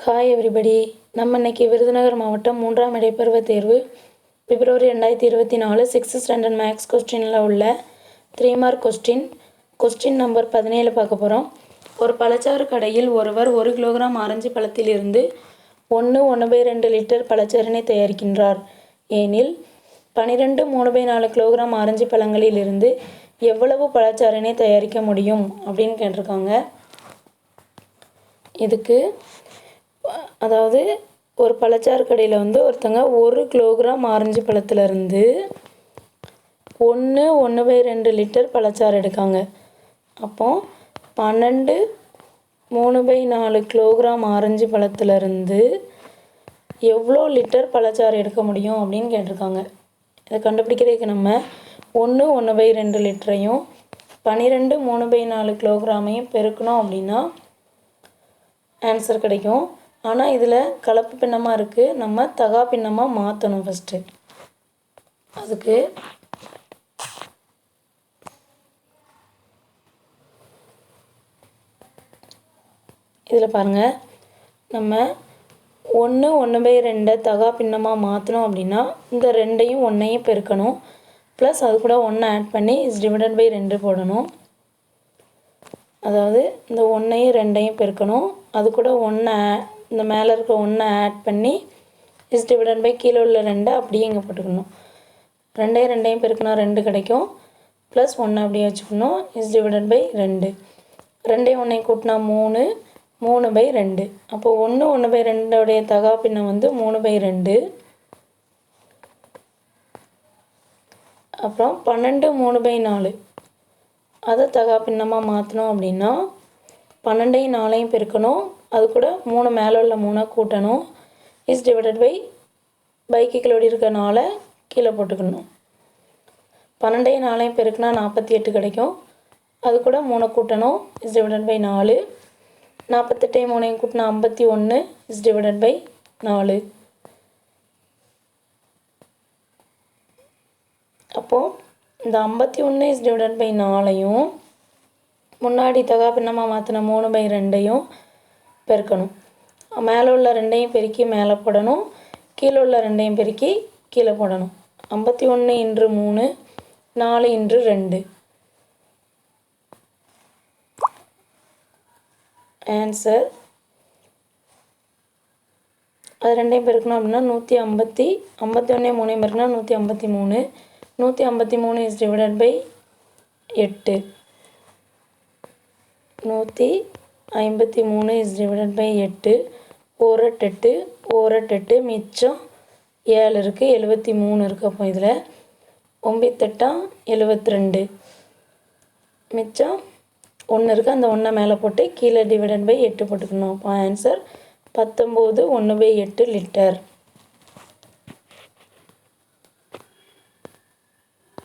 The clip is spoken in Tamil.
Hi everybody. நம்ம இன்னைக்கு விருதுநகர் மாவட்டம் 3ஆம் இடைப்பருவ தேர்வு பிப்ரவரி 2024 6th ஸ்டாண்டர்ட் மேக்ஸ் கொஸ்டினில் உள்ள 3 மார்க் கொஸ்டின் நம்பர் 17 பார்க்க போகிறோம். ஒரு பழச்சாறு கடையில் ஒருவர் 1 கிலோகிராம் ஆரஞ்சு பழத்திலிருந்து 1/2 லிட்டர் பழச்சாறினை தயாரிக்கின்றார் ஏனில் 12 3/4 கிலோகிராம் ஆரஞ்சு பழங்களிலிருந்து எவ்வளவு பழச்சாறினை தயாரிக்க முடியும் அப்படின்னு கேட்டிருக்காங்க. இதுக்கு அதாவது ஒரு பழச்சாறு கடையில் ஒருத்தங்க 1 கிலோகிராம் ஆரஞ்சு பழத்திலிருந்து 1/2 லிட்டர் பழச்சாறு எடுக்காங்க. அப்போ 12 3/4 கிலோகிராம் ஆரஞ்சு பழத்திலிருந்து எவ்வளோ லிட்டர் பழச்சாறு எடுக்க முடியும் அப்படின்னு கேட்டிருக்காங்க. இதை கண்டுபிடிக்கிறதுக்கு நம்ம 1/2 லிட்டரையும் 12 3/4 கிலோகிராமையும் பெருக்கணும் அப்படின்னா ஆன்சர் கிடைக்கும். ஆனால் இதில் கலப்பு பின்னமாக இருக்குது, நம்ம தகா பின்னமாக மாற்றணும். ஃபஸ்ட்டு அதுக்கு இதில் பாருங்கள், நம்ம 1/2 தகா பின்னமாக மாற்றணும் அப்படின்னா இந்த 2ஐயும் 1ஐயும் பெருக்கணும், ப்ளஸ் அது கூட 1 ஆட் பண்ணி /2 போடணும். அதாவது இந்த 1ஐயும் 2ஐயும் பெருக்கணும், அது கூட 1 இந்த மேலே இருக்க 1 ஆட் பண்ணி /2 கீழே உள்ள 2 அப்படியே இங்கே போட்டுக்கணும். 2ஐயும் பெருக்கினா 2 கிடைக்கும், ப்ளஸ் 1 அப்படியே வச்சுக்கணும் /2. 2ஐயும் 1ஐயும் கூட்டினா 3/2. அப்போ 1/2 தகா பின்னம் 3/2. அப்புறம் 12 3/4 அதை தகா பின்னமாக மாற்றணும் அப்படின்னா 12ஐயும் 4ஐயும் பெருக்கணும், அது கூட 3 மேலே உள்ள 3 கூட்டணும் //பைக்கு கிலோடி இருக்க 4 கீழே போட்டுக்கணும். 12ஐயும் 4ஐயும் பெருக்கினா 48 கிடைக்கும், அது கூட 3 கூட்டணும் /4. 48ஐயும் 3ஐயும் கூட்டினா 51 /4. அப்போது இந்த 51 /4ஐயும் முன்னாடி தகா பின்னமாக மாற்றின 3/2ஐயும் பெருக்கணும். மேலே உள்ள 2ஐயும் பெருக்கி மேலே போடணும், கீழே உள்ள 2ஐயும் பெருக்கி கீழே போடணும். 51 × 3 4 × 2 ஆன்சர். அது 2ஐயும் பெருக்கணும் அப்படின்னா 150. 51ஐயும் 3ஐயும் பெருக்கினா 153. 153 /8 153 /8 8 மிச்சம் 7 இருக்குது, 73 இருக்குது. அப்போ இதில் 9 72 மிச்சம் 1 இருக்குது, அந்த 1 மேலே போட்டு கீழே /8 போட்டுக்கணும். அப்போ ஆன்சர் 19 1/8 லிட்டர்.